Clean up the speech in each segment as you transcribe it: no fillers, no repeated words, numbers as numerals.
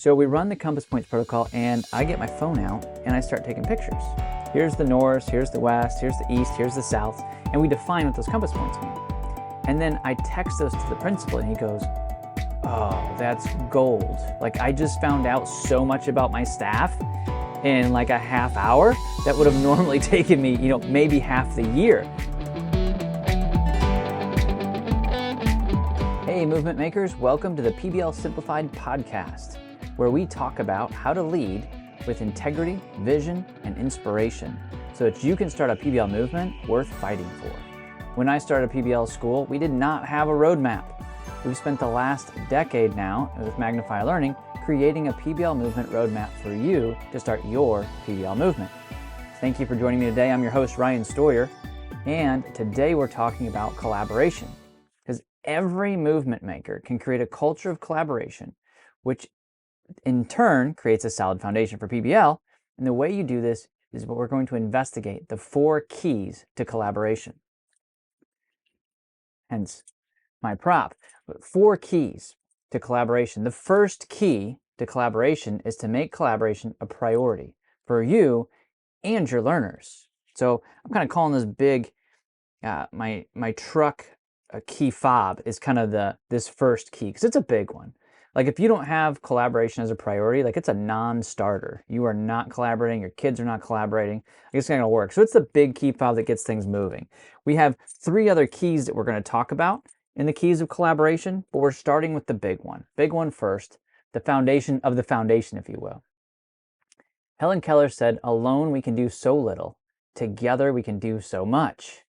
So we run the compass points protocol, and I get my phone out and I start taking pictures. Here's the north, here's the west, here's the east, here's the south, and we define what those compass points mean. And then I text those to the principal, and he goes, "Oh, that's gold. Like, I just found out so much about my staff in like a half hour that would have normally taken me, maybe half the year." Hey, movement makers, welcome to the PBL Simplified podcast, where we talk about how to lead with integrity, vision, and inspiration so that you can start a PBL movement worth fighting for. When I started PBL school, we did not have a roadmap. We've spent the last decade now with Magnify Learning creating a PBL movement roadmap for you to start your PBL movement. Thank you for joining me today. I'm your host, Ryan Stoyer, and today we're talking about collaboration, because every movement maker can create a culture of collaboration, which in turn creates a solid foundation for PBL. And the way you do this is what we're going to investigate: the 4 keys to collaboration. Hence my prop. 4 keys to collaboration. The first key to collaboration is to make collaboration a priority for you and your learners. So I'm kind of calling this big, my truck key fob is kind of this first key, because it's a big one. Like, if you don't have collaboration as a priority, like, it's a non-starter. You are not collaborating, your kids are not collaborating, it's not gonna work. So it's the big key fob that gets things moving. We have 3 other keys that we're gonna talk about in the keys of collaboration, but we're starting with the big one. Big one first, the foundation of the foundation, if you will. Helen Keller said, "Alone we can do so little, together we can do so much."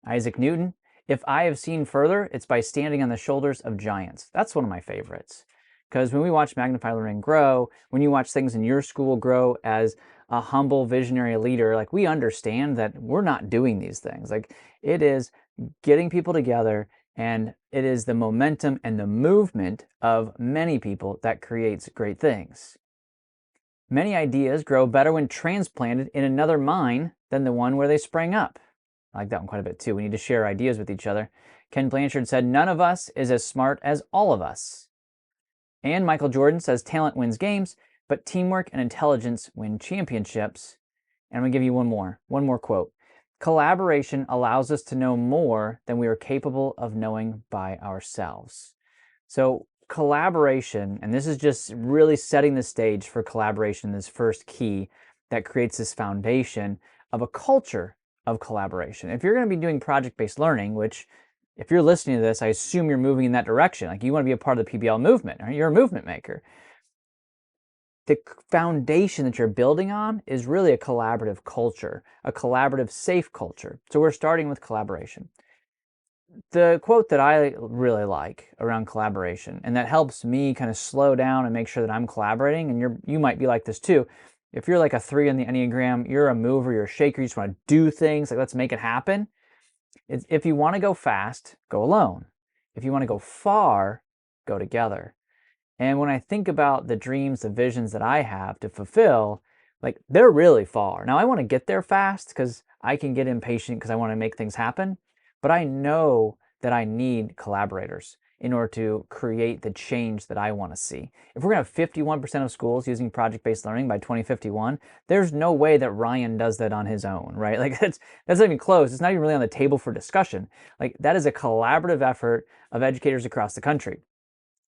Isaac Newton, "If I have seen further, it's by standing on the shoulders of giants." That's one of my favorites, because when we watch Magnify Learning grow, when you watch things in your school grow as a humble visionary leader, like, we understand that we're not doing these things. Like, it is getting people together, and it is the momentum and the movement of many people that creates great things. Many ideas grow better when transplanted in another mind than the one where they sprang up. I like that one quite a bit too. We need to share ideas with each other. Ken Blanchard said, "None of us is as smart as all of us." And Michael Jordan says, "Talent wins games, but teamwork and intelligence win championships." And I'm going to give you one more quote. "Collaboration allows us to know more than we are capable of knowing by ourselves." So collaboration, and this is just really setting the stage for collaboration, this first key that creates this foundation of a culture of collaboration. If you're going to be doing project-based learning, which, if you're listening to this, I assume you're moving in that direction. Like, you want to be a part of the PBL movement, right? You're a movement maker. The foundation that you're building on is really a collaborative culture, a collaborative, safe culture. So we're starting with collaboration. The quote that I really like around collaboration, and that helps me kind of slow down and make sure that I'm collaborating, and you might be like this too. If you're like a 3 on the Enneagram, you're a mover, you're a shaker, you just want to do things, like, let's make it happen. If you want to go fast, go alone. If you want to go far, go together. And when I think about the dreams, the visions that I have to fulfill, like, they're really far. Now, I want to get there fast because I can get impatient because I want to make things happen. But I know that I need collaborators in order to create the change that I want to see. If we're going to have 51% of schools using project-based learning by 2051, there's no way that Ryan does that on his own, right? Like, that's not even close. It's not even really on the table for discussion. Like, that is a collaborative effort of educators across the country.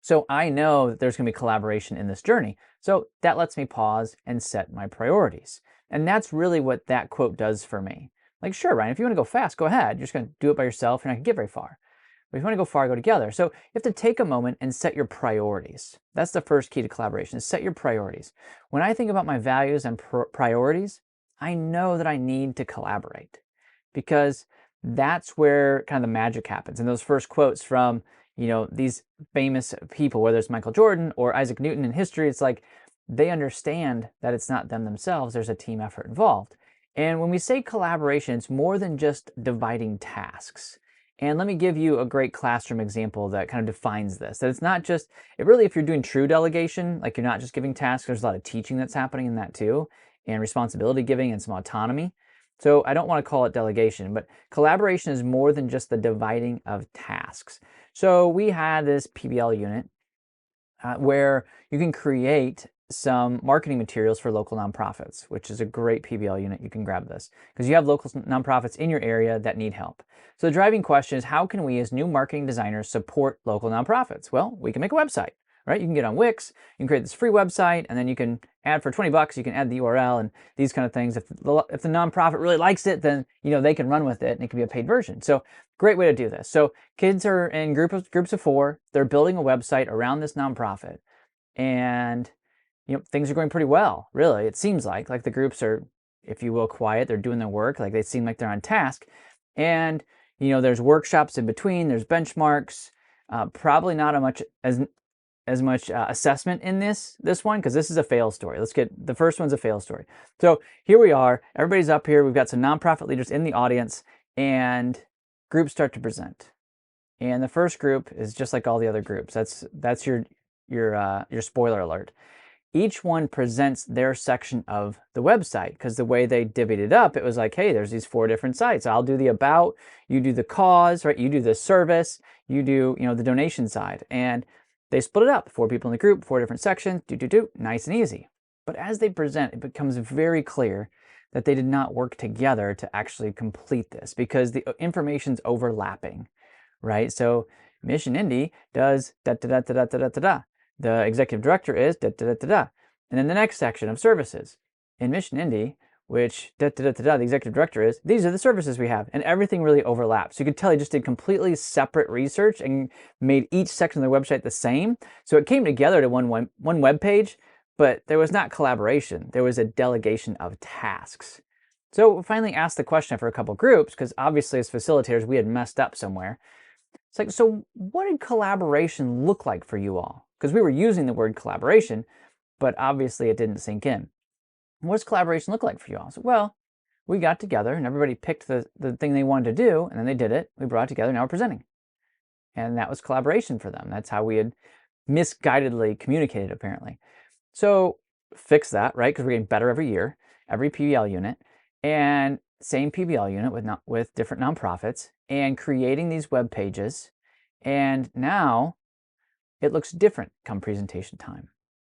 So I know that there's going to be collaboration in this journey. So that lets me pause and set my priorities. And that's really what that quote does for me. Like, sure, Ryan, if you want to go fast, go ahead. You're just going to do it by yourself. You're not going to get very far. But if you want to go far, go together. So you have to take a moment and set your priorities. That's the first key to collaboration, is set your priorities. When I think about my values and priorities, I know that I need to collaborate, because that's where kind of the magic happens. And those first quotes from, these famous people, whether it's Michael Jordan or Isaac Newton in history, it's like they understand that it's not them themselves. There's a team effort involved. And when we say collaboration, it's more than just dividing tasks. And let me give you a great classroom example that kind of defines this. That it's not just, if you're doing true delegation, like, you're not just giving tasks, there's a lot of teaching that's happening in that too, and responsibility giving and some autonomy. So I don't want to call it delegation, but collaboration is more than just the dividing of tasks. So we had this PBL unit where you can create some marketing materials for local nonprofits, which is a great PBL unit. You can grab this because you have local nonprofits in your area that need help. So the driving question is, how can we as new marketing designers support local nonprofits? Well, we can make a website, right? You can get on Wix, you can create this free website, and then you can add for 20 bucks, you can add the URL and these kind of things. If the nonprofit really likes it, then they can run with it and it can be a paid version. So great way to do this. So kids are in groups of 4. They're building a website around this nonprofit, and things are going pretty well, really. It seems like the groups are, if you will, quiet. They're doing their work. Like, they seem like they're on task. And there's workshops in between. There's benchmarks. Probably not as much assessment in this one, because this is a fail story. The first one's a fail story. So here we are. Everybody's up here. We've got some nonprofit leaders in the audience, and groups start to present. And the first group is just like all the other groups. That's your spoiler alert. Each one presents their section of the website, because the way they divvied it up, it was like, hey, there's these 4 different sites. I'll do the about, you do the cause, right? You do the service, you do, the donation side. And they split it up, 4 people in the group, 4 different sections, nice and easy. But as they present, it becomes very clear that they did not work together to actually complete this, because the information's overlapping, right? So Mission Indy does da-da-da-da-da-da-da-da. The executive director is da-da-da-da-da. And then the next section of services. In Mission Indy, which da-da-da-da-da, the executive director is, these are the services we have. And everything really overlaps. So you could tell he just did completely separate research and made each section of the website the same. So it came together to one web page, but there was not collaboration. There was a delegation of tasks. So we finally asked the question for a couple groups, because obviously as facilitators, we had messed up somewhere. It's like, so what did collaboration look like for you all? Because we were using the word collaboration, but obviously it didn't sink in. What does collaboration look like for you all? So, well, we got together and everybody picked the thing they wanted to do, and then they did it. We brought it together, now we're presenting. And that was collaboration for them. That's how we had misguidedly communicated, apparently. So fix that, right? Because we're getting better every year, every PBL unit, and same PBL unit with different nonprofits, and creating these web pages. And now it looks different come presentation time.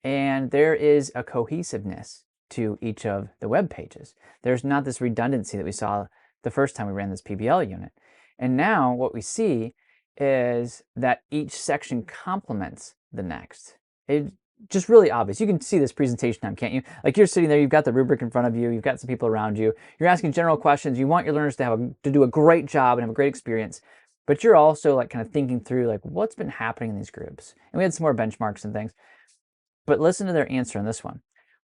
And there is a cohesiveness to each of the web pages. There's not this redundancy that we saw the first time we ran this PBL unit. And now what we see is that each section complements the next. It's just really obvious. You can see this presentation time, can't you? Like, you're sitting there, you've got the rubric in front of you, you've got some people around you, you're asking general questions, you want your learners to do a great job and have a great experience. But you're also like kind of thinking through like what's been happening in these groups. And we had some more benchmarks and things. But listen to their answer on this one.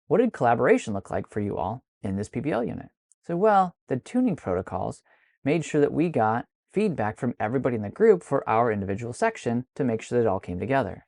What did collaboration look like for you all in this PBL unit? So, well, the tuning protocols made sure that we got feedback from everybody in the group for our individual section to make sure that it all came together.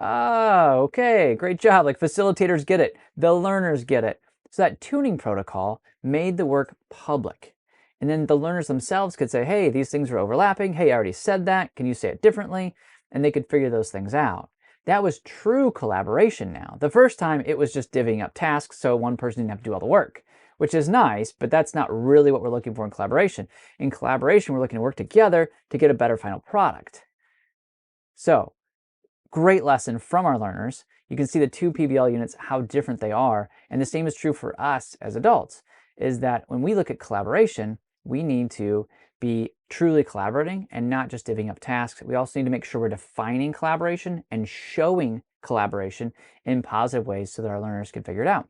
Ah, okay, great job. Like, facilitators get it. The learners get it. So that tuning protocol made the work public. And then the learners themselves could say, hey, these things are overlapping. Hey, I already said that. Can you say it differently? And they could figure those things out. That was true collaboration now. The first time, it was just divvying up tasks so one person didn't have to do all the work, which is nice, but that's not really what we're looking for in collaboration. In collaboration, we're looking to work together to get a better final product. So, great lesson from our learners. You can see the 2 PBL units, how different they are. And the same is true for us as adults, is that when we look at collaboration, we need to be truly collaborating and not just divvying up tasks. We also need to make sure we're defining collaboration and showing collaboration in positive ways so that our learners can figure it out.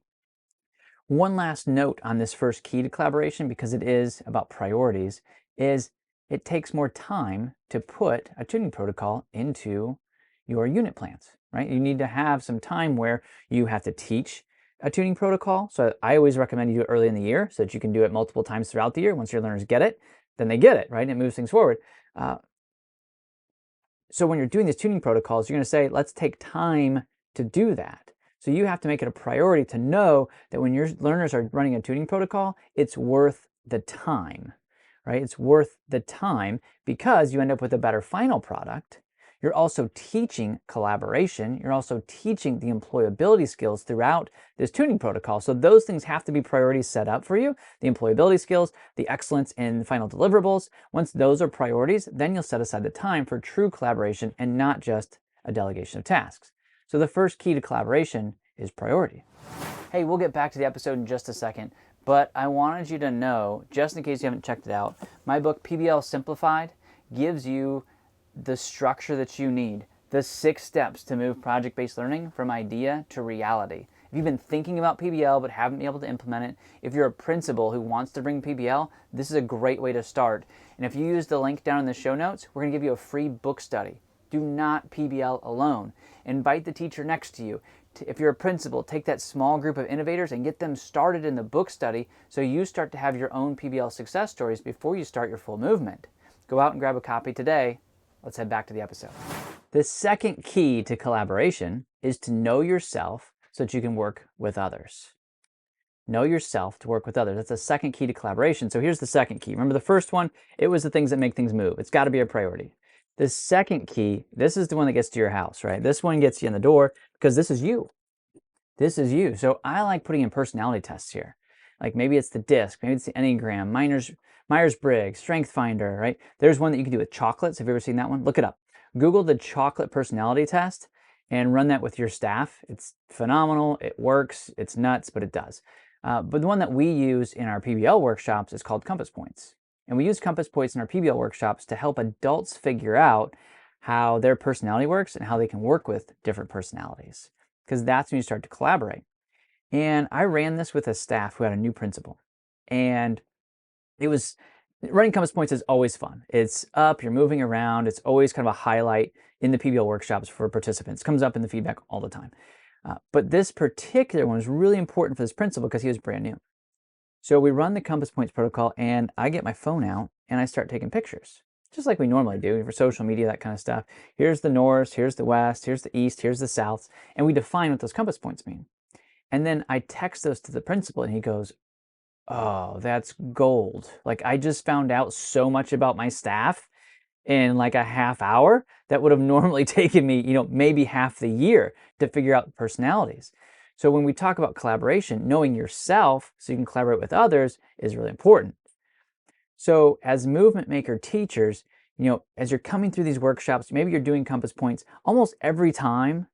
One last note on this first key to collaboration, because it is about priorities, is it takes more time to put a tuning protocol into your unit plans, right? You need to have some time where you have to teach a tuning protocol. So I always recommend you do it early in the year so that you can do it multiple times throughout the year. Once your learners get it, then they get it, right? And it moves things forward. So when you're doing these tuning protocols, you're going to say, let's take time to do that. So you have to make it a priority to know that when your learners are running a tuning protocol, it's worth the time, right? It's worth the time because you end up with a better final product. You're also teaching collaboration. You're also teaching the employability skills throughout this tuning protocol. So those things have to be priorities set up for you. The employability skills, the excellence in final deliverables. Once those are priorities, then you'll set aside the time for true collaboration and not just a delegation of tasks. So the first key to collaboration is priority. Hey, we'll get back to the episode in just a second, but I wanted you to know, just in case you haven't checked it out, my book PBL Simplified gives you the structure that you need, the 6 steps to move project-based learning from idea to reality. If you've been thinking about PBL but haven't been able to implement it, if you're a principal who wants to bring PBL, this is a great way to start. And if you use the link down in the show notes, we're going to give you a free book study. Do not PBL alone. Invite the teacher next to you. If you're a principal, take that small group of innovators and get them started in the book study so you start to have your own PBL success stories before you start your full movement. Go out and grab a copy today. Let's head back to the episode. The second key to collaboration is to know yourself so that you can work with others. Know yourself to work with others. That's the second key to collaboration. So here's the second key. Remember the first one? It was the things that make things move. It's got to be a priority. The second key, this is the one that gets to your house, right? This one gets you in the door because this is you. This is you. So I like putting in personality tests here. Like maybe it's the DISC, maybe it's the Enneagram, Myers-Briggs, Strength Finder, right? There's one that you can do with chocolates. Have you ever seen that one? Look it up. Google the chocolate personality test and run that with your staff. It's phenomenal. It works. It's nuts, but it does. But the one that we use in our PBL workshops is called Compass Points. And we use Compass Points in our PBL workshops to help adults figure out how their personality works and how they can work with different personalities. Because that's when you start to collaborate. And I ran this with a staff who had a new principal. And running Compass Points is always fun. It's up, you're moving around. It's always kind of a highlight in the PBL workshops for participants. It comes up in the feedback all the time. But this particular one was really important for this principal because he was brand new. So we run the Compass Points protocol and I get my phone out and I start taking pictures, just like we normally do for social media, that kind of stuff. Here's the north, here's the west, here's the east, here's the south, and we define what those compass points mean. And then I text those to the principal and he goes, "Oh, that's gold. Like I just found out so much about my staff in like a half hour that would have normally taken me, maybe half the year to figure out the personalities." So when we talk about collaboration, knowing yourself so you can collaborate with others is really important. So as movement maker teachers, as you're coming through these workshops, maybe you're doing Compass Points, almost every time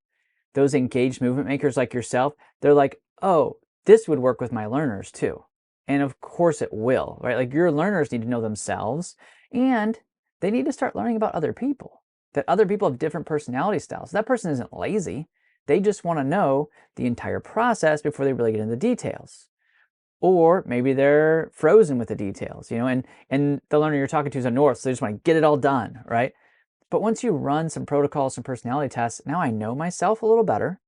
those engaged movement makers like yourself, they're like, "Oh, this would work with my learners too." And of course it will, right? Like your learners need to know themselves and they need to start learning about other people, that other people have different personality styles. That person isn't lazy. They just want to know the entire process before they really get into the details. Or maybe they're frozen with the details, and the learner you're talking to is a north, so they just want to get it all done, right? But once you run some protocols, some personality tests, now I know myself a little better,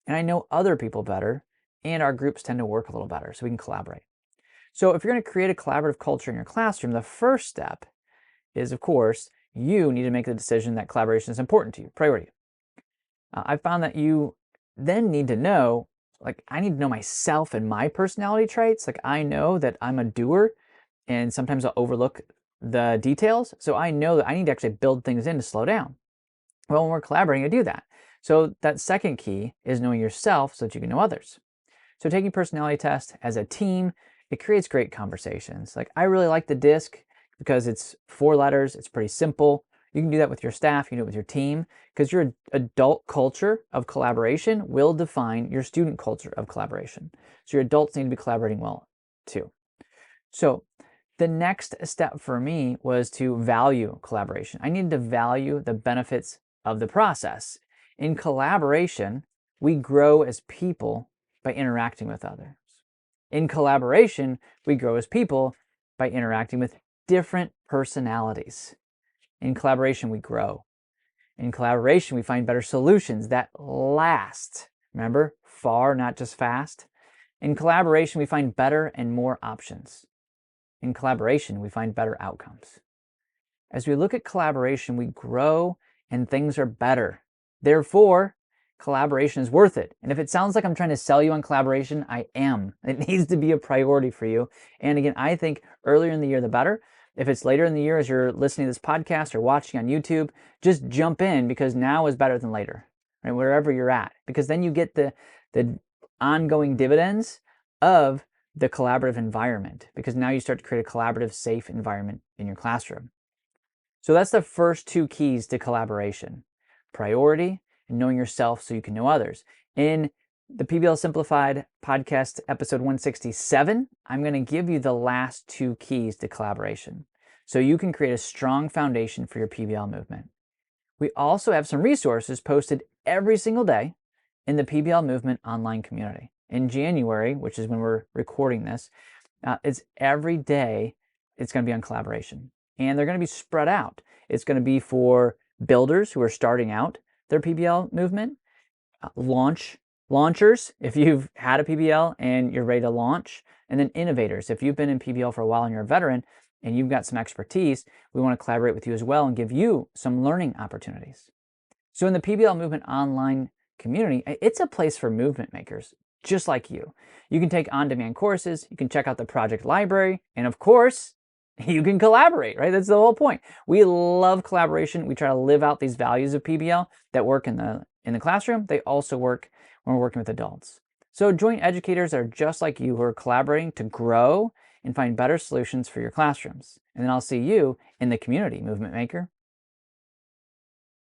and I know other people better, and our groups tend to work a little better, so we can collaborate. So if you're going to create a collaborative culture in your classroom, the first step is, of course, you need to make the decision that collaboration is important to you, priority. I found that you then need to know, I need to know myself and my personality traits. I know that I'm a doer and sometimes I'll overlook the details. So I know that I need to actually build things in to slow down. Well, when we're collaborating, I do that. So that second key is knowing yourself so that you can know others. So taking personality tests as a team, it creates great conversations. I really like the DISC because it's 4 letters. It's pretty simple. You can do that with your staff, you can do it with your team, because your adult culture of collaboration will define your student culture of collaboration. So your adults need to be collaborating well too. So the next step for me was to value collaboration. I needed to value the benefits of the process. In collaboration, we grow as people by interacting with others. In collaboration, we grow as people by interacting with different personalities. In collaboration, we grow. In collaboration, we find better solutions that last. Remember, far, not just fast. In collaboration, we find better and more options. In collaboration, we find better outcomes. As we look at collaboration, we grow and things are better. Therefore, collaboration is worth it. And if it sounds like I'm trying to sell you on collaboration, I am. It needs to be a priority for you. And again, I think earlier in the year, the better. If it's later in the year as you're listening to this podcast or watching on YouTube, just jump in because now is better than later, right? Wherever you're at, because then you get the ongoing dividends of the collaborative environment, because now you start to create a collaborative, safe environment in your classroom. So that's the first 2 keys to collaboration: priority, and knowing yourself so you can know others. In the PBL Simplified podcast, episode 167, I'm going to give you the last 2 keys to collaboration so you can create a strong foundation for your PBL movement. We also have some resources posted every single day in the PBL Movement online community. In January, which is when we're recording this, it's every day it's going to be on collaboration. And they're going to be spread out. It's going to be for builders who are starting out their PBL movement, launchers, if you've had a PBL and you're ready to launch, and then innovators. If you've been in PBL for a while and you're a veteran and you've got some expertise, we want to collaborate with you as well and give you some learning opportunities. So in the PBL Movement online community, it's a place for movement makers just like you. You can take on-demand courses, you can check out the project library, and of course, you can collaborate, right? That's the whole point. We love collaboration. We try to live out these values of PBL that work in the classroom. They also work when we're working with adults. So join educators that are just like you who are collaborating to grow and find better solutions for your classrooms. And then I'll see you in the community, Movement Maker.